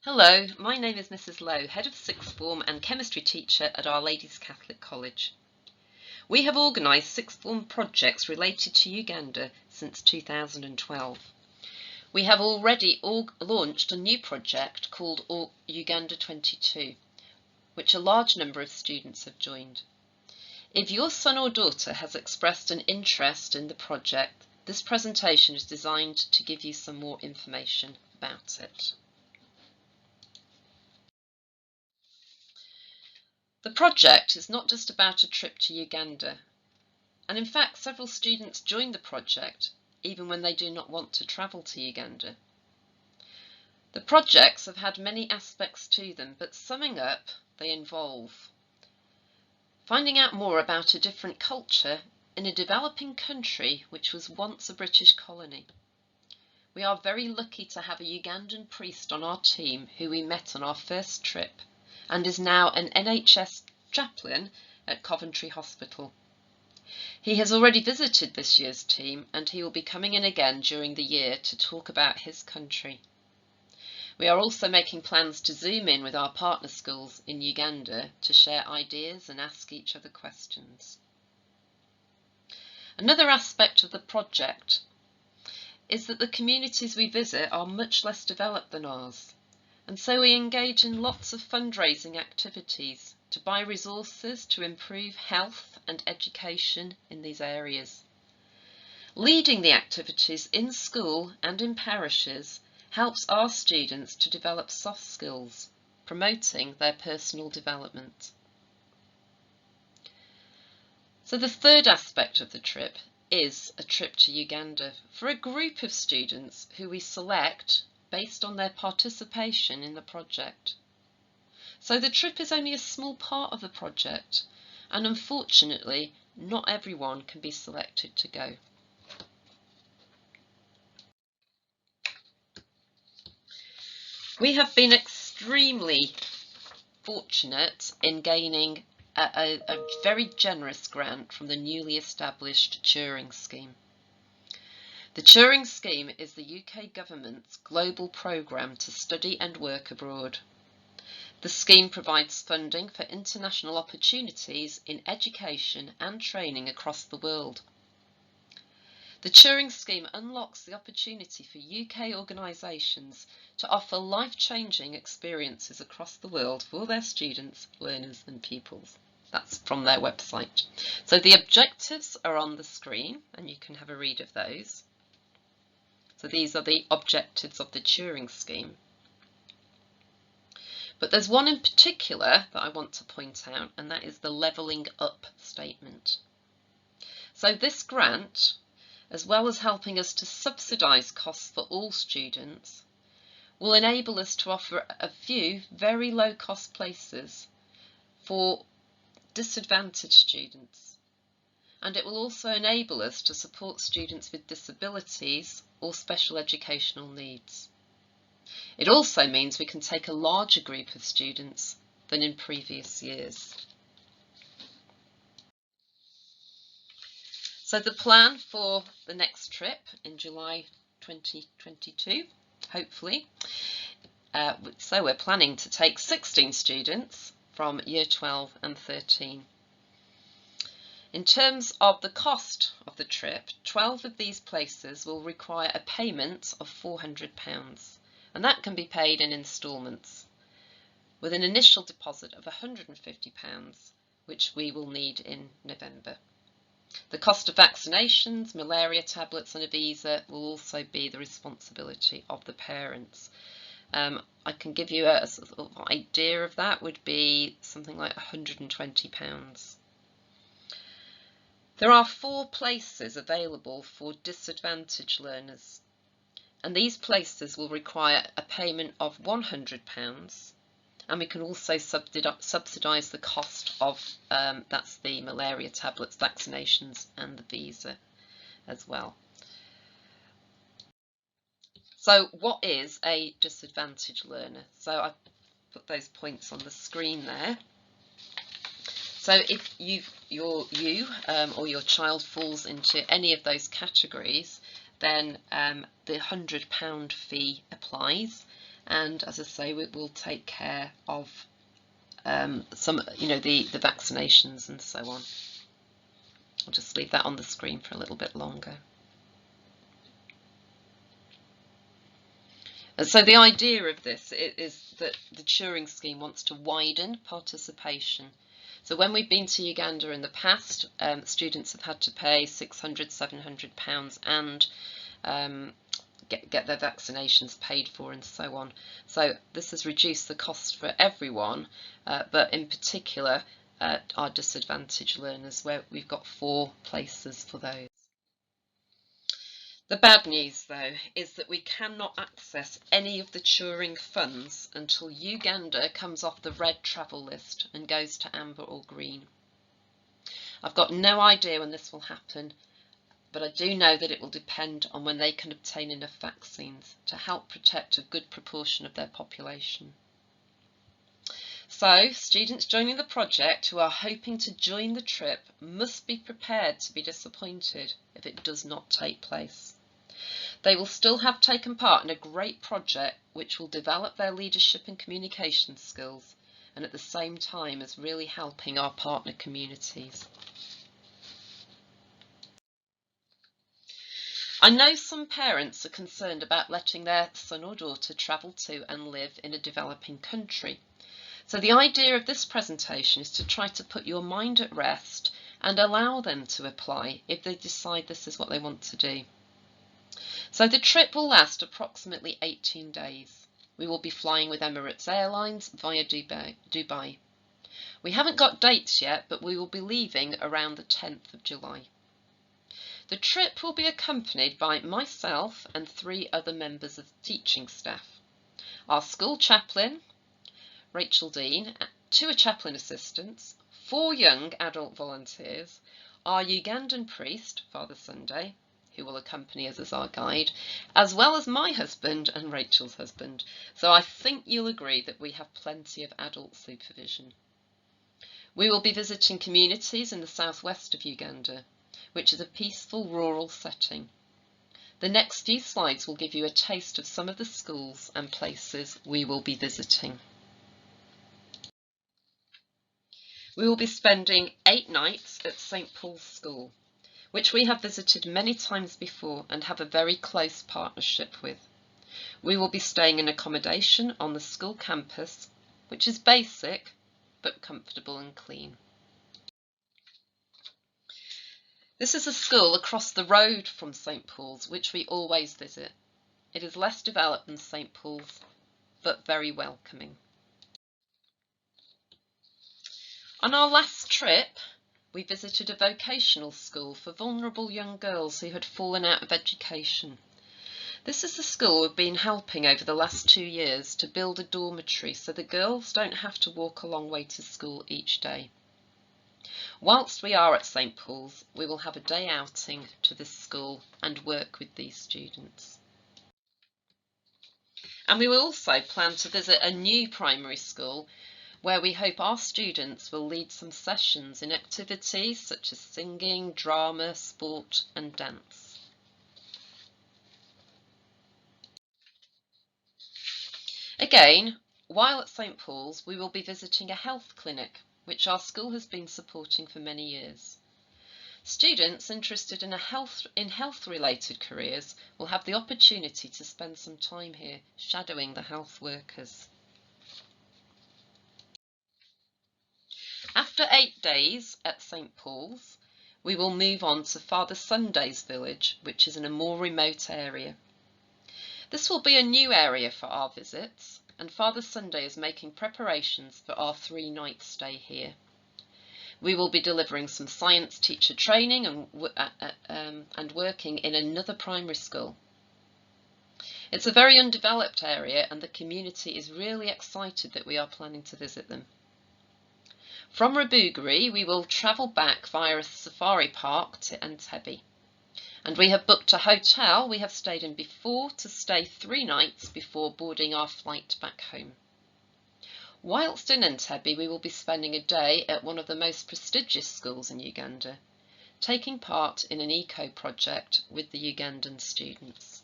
Hello, my name is Mrs. Lowe, Head of Sixth Form and Chemistry Teacher at Our Ladies Catholic College. We have organised Sixth Form projects related to Uganda since 2012. We have already launched a new project called Uganda 22, which a large number of students have joined. If your son or daughter has expressed an interest in the project, this presentation is designed to give you some more information about it. The project is not just about a trip to Uganda, and in fact several students join the project even when they do not want to travel to Uganda. The projects have had many aspects to them, but summing up, they involve finding out more about a different culture in a developing country which was once a British colony. We are very lucky to have a Ugandan priest on our team who we met on our first trip and is now an NHS chaplain at Coventry Hospital. He has already visited this year's team and he will be coming in again during the year to talk about his country. We are also making plans to zoom in with our partner schools in Uganda to share ideas and ask each other questions. Another aspect of the project is that the communities we visit are much less developed than ours. And so we engage in lots of fundraising activities to buy resources to improve health and education in these areas. Leading the activities in school and in parishes helps our students to develop soft skills, promoting their personal development. So the third aspect of the trip is a trip to Uganda for a group of students who we select based on their participation in the project. So the trip is only a small part of the project, and unfortunately not everyone can be selected to go. We have been extremely fortunate in gaining a very generous grant from the newly established Turing Scheme. The Turing Scheme is the UK government's global programme to study and work abroad. The scheme provides funding for international opportunities in education and training across the world. The Turing Scheme unlocks the opportunity for UK organisations to offer life-changing experiences across the world for their students, learners and pupils. That's from their website. So the objectives are on the screen and you can have a read of those. So these are the objectives of the Turing Scheme. But there's one in particular that I want to point out, and that is the levelling up statement. So this grant, as well as helping us to subsidise costs for all students, will enable us to offer a few very low cost places for disadvantaged students. And it will also enable us to support students with disabilities or special educational needs. It also means we can take a larger group of students than in previous years. So the plan for the next trip in July 2022, hopefully, so we're planning to take 16 students from Year 12 and 13. In terms of the cost of the trip, 12 of these places will require a payment of £400, and that can be paid in instalments, with an initial deposit of £150, which we will need in November. The cost of vaccinations, malaria tablets and a visa will also be the responsibility of the parents. I can give you a sort of idea of that would be something like £120. There are 4 places available for disadvantaged learners, and these places will require a payment of £100, and we can also subsidise the cost of, that's the malaria tablets, vaccinations and the visa as well. So what is a disadvantaged learner? So I've put those points on the screen there. So if you or your child falls into any of those categories, then the £100 fee applies, and as I say, we will take care of some, the vaccinations and so on. I'll just leave that on the screen for a little bit longer. And so the idea of this is that the Turing scheme wants to widen participation. So when we've been to Uganda in the past, students have had to pay £600, £700 and get their vaccinations paid for and so on. So this has reduced the cost for everyone, but in particular our disadvantaged learners, where we've got 4 places for those. The bad news, though, is that we cannot access any of the Turing funds until Uganda comes off the red travel list and goes to amber or green. I've got no idea when this will happen, but I do know that it will depend on when they can obtain enough vaccines to help protect a good proportion of their population. So, students joining the project who are hoping to join the trip must be prepared to be disappointed if it does not take place. They will still have taken part in a great project which will develop their leadership and communication skills, and at the same time as really helping our partner communities. I know some parents are concerned about letting their son or daughter travel to and live in a developing country. So the idea of this presentation is to try to put your mind at rest and allow them to apply if they decide this is what they want to do. So the trip will last approximately 18 days. We will be flying with Emirates Airlines via Dubai. We haven't got dates yet, but we will be leaving around the 10th of July. The trip will be accompanied by myself and 3 other members of the teaching staff. Our school chaplain, Rachel Dean, 2 chaplain assistants, 4 young adult volunteers, our Ugandan priest, Father Sunday, who will accompany us as our guide, as well as my husband and Rachel's husband. So I think you'll agree that we have plenty of adult supervision. We will be visiting communities in the southwest of Uganda, which is a peaceful rural setting. The next few slides will give you a taste of some of the schools and places we will be visiting. We will be spending 8 nights at St. Paul's School, which we have visited many times before and have a very close partnership with. We will be staying in accommodation on the school campus, which is basic but comfortable and clean. This is a school across the road from St. Paul's, which we always visit. It is less developed than St. Paul's, but very welcoming. On our last trip, we visited a vocational school for vulnerable young girls who had fallen out of education. This is the school we've been helping over the last 2 years to build a dormitory so the girls don't have to walk a long way to school each day. Whilst we are at St. Paul's, we will have a day outing to this school and work with these students. And we will also plan to visit a new primary school where we hope our students will lead some sessions in activities such as singing, drama, sport and dance. Again, while at St. Paul's, we will be visiting a health clinic, which our school has been supporting for many years. Students interested in health-related careers will have the opportunity to spend some time here shadowing the health workers. After 8 days at St. Paul's, we will move on to Father Sunday's village, which is in a more remote area. This will be a new area for our visits, and Father Sunday is making preparations for our 3-night stay here. We will be delivering some science teacher training and working in another primary school. It's a very undeveloped area and the community is really excited that we are planning to visit them. From Rabugari, we will travel back via a safari park to Entebbe. And we have booked a hotel we have stayed in before to stay 3 nights before boarding our flight back home. Whilst in Entebbe, we will be spending a day at one of the most prestigious schools in Uganda, taking part in an eco project with the Ugandan students.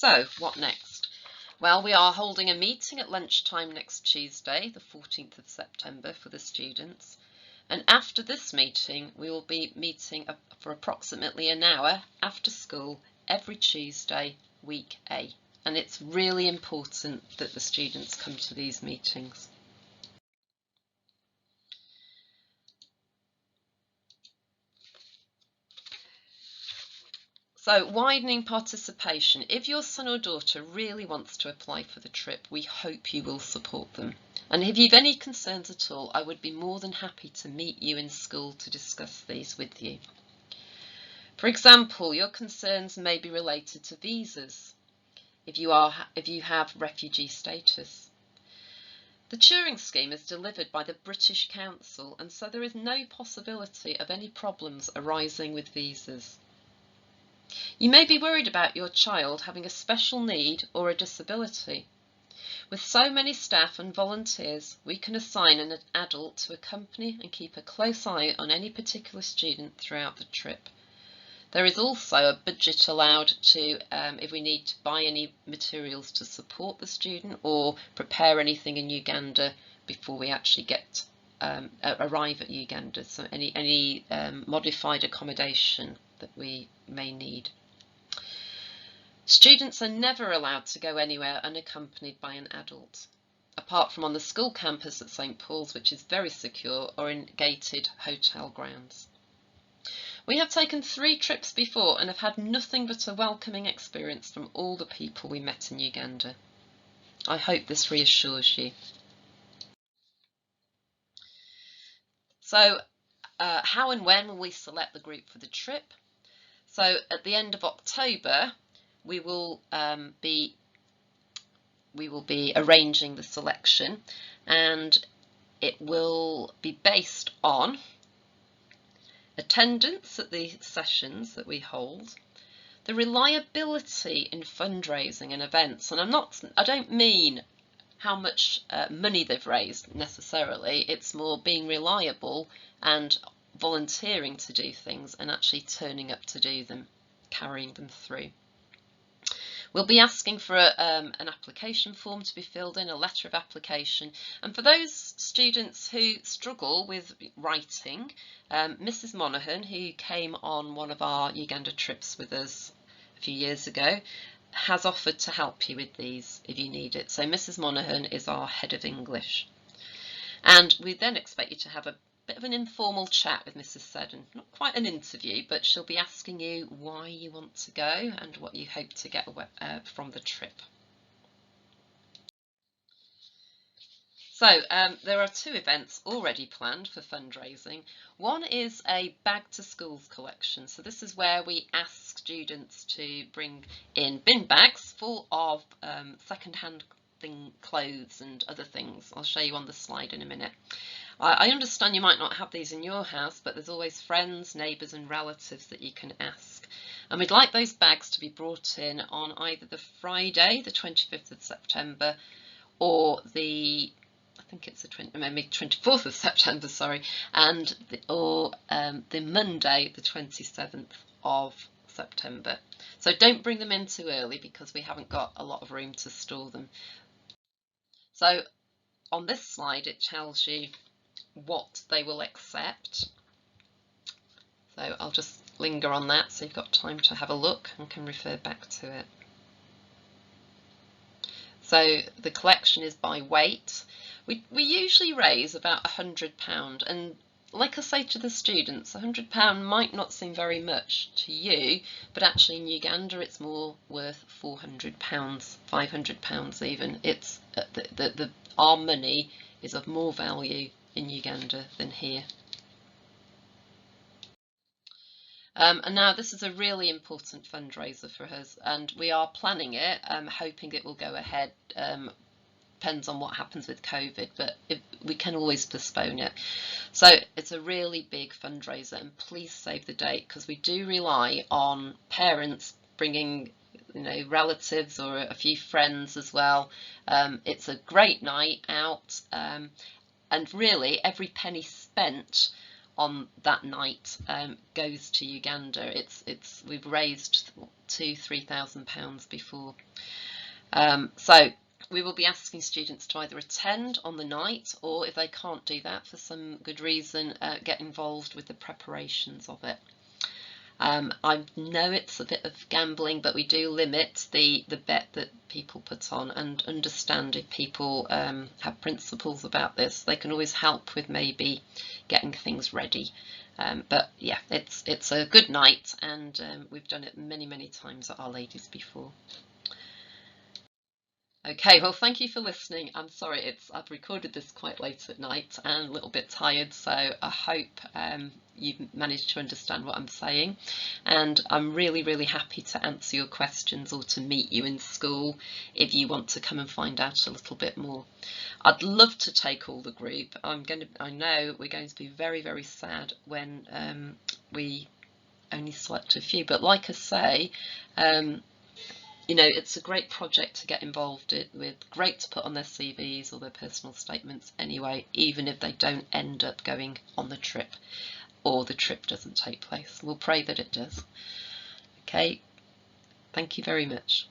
So what next? Well, we are holding a meeting at lunchtime next Tuesday, the 14th of September, for the students. And after this meeting, we will be meeting for approximately an hour after school every Tuesday, week A. And it's really important that the students come to these meetings. So, widening participation. If your son or daughter really wants to apply for the trip, we hope you will support them. And if you've any concerns at all, I would be more than happy to meet you in school to discuss these with you. For example, your concerns may be related to visas, if you have refugee status. The Turing scheme is delivered by the British Council, and so there is no possibility of any problems arising with visas. You may be worried about your child having a special need or a disability. With so many staff and volunteers, we can assign an adult to accompany and keep a close eye on any particular student throughout the trip. There is also a budget allowed to, if we need to buy any materials to support the student or prepare anything in Uganda before we actually arrive at Uganda. So any modified accommodation that we may need. Students are never allowed to go anywhere unaccompanied by an adult, apart from on the school campus at St Paul's, which is very secure, or in gated hotel grounds. We have taken 3 trips before and have had nothing but a welcoming experience from all the people we met in Uganda. I hope this reassures you. So, how and when will we select the group for the trip? So, at the end of October, we will be arranging the selection, and it will be based on attendance at the sessions that we hold, the reliability in fundraising and events, and I don't mean how much money they've raised necessarily, it's more being reliable and volunteering to do things and actually turning up to do them, carrying them through. We'll be asking for an application form to be filled in, a letter of application, and for those students who struggle with writing, Mrs Monaghan, who came on one of our Uganda trips with us a few years ago, has offered to help you with these if you need it. So Mrs Monaghan is our head of English. And we then expect you to have a bit of an informal chat with Mrs Seddon. Not quite an interview, but she'll be asking you why you want to go and what you hope to get from the trip. So there are 2 events already planned for fundraising. One is a Bag to Schools collection. So this is where we ask students to bring in bin bags full of second-hand clothes and other things. I'll show you on the slide in a minute. I understand you might not have these in your house, but there's always friends, neighbours and relatives that you can ask. And we'd like those bags to be brought in on either the Friday, the 25th of September, or I think it's the 24th of September, sorry, and the Monday, the 27th of September. So don't bring them in too early because we haven't got a lot of room to store them. So on this slide, it tells you what they will accept. So I'll just linger on that so you've got time to have a look and can refer back to it. So the collection is by weight. We usually raise about £100, and like I say to the students, £100 might not seem very much to you, but actually in Uganda it's more worth £400, £500 even. It's our money is of more value in Uganda than here. And now this is a really important fundraiser for us, and we are planning it, hoping it will go ahead. Depends on what happens with COVID, but we can always postpone it. So it's a really big fundraiser, and please save the date because we do rely on parents bringing relatives or a few friends as well. It's a great night out, and really every penny spent on that night goes to Uganda. We've raised £2,000–3,000 before. So we will be asking students to either attend on the night, or if they can't do that for some good reason, get involved with the preparations of it. I know it's a bit of gambling, but we do limit the bet that people put on, and understand if people have principles about this, they can always help with maybe getting things ready. But yeah, it's a good night, and we've done it many times at Our Ladies before. Okay, well, thank you for listening. I'm sorry, I've recorded this quite late at night and a little bit tired, so I hope you've managed to understand what I'm saying. And I'm really happy to answer your questions or to meet you in school if you want to come and find out a little bit more. I'd love to take all the group. I know we're going to be very sad when we only select a few, but like I say, you know, it's a great project to get involved with, great to put on their CVs or their personal statements anyway, even if they don't end up going on the trip or the trip doesn't take place. We'll pray that it does. Okay, thank you very much.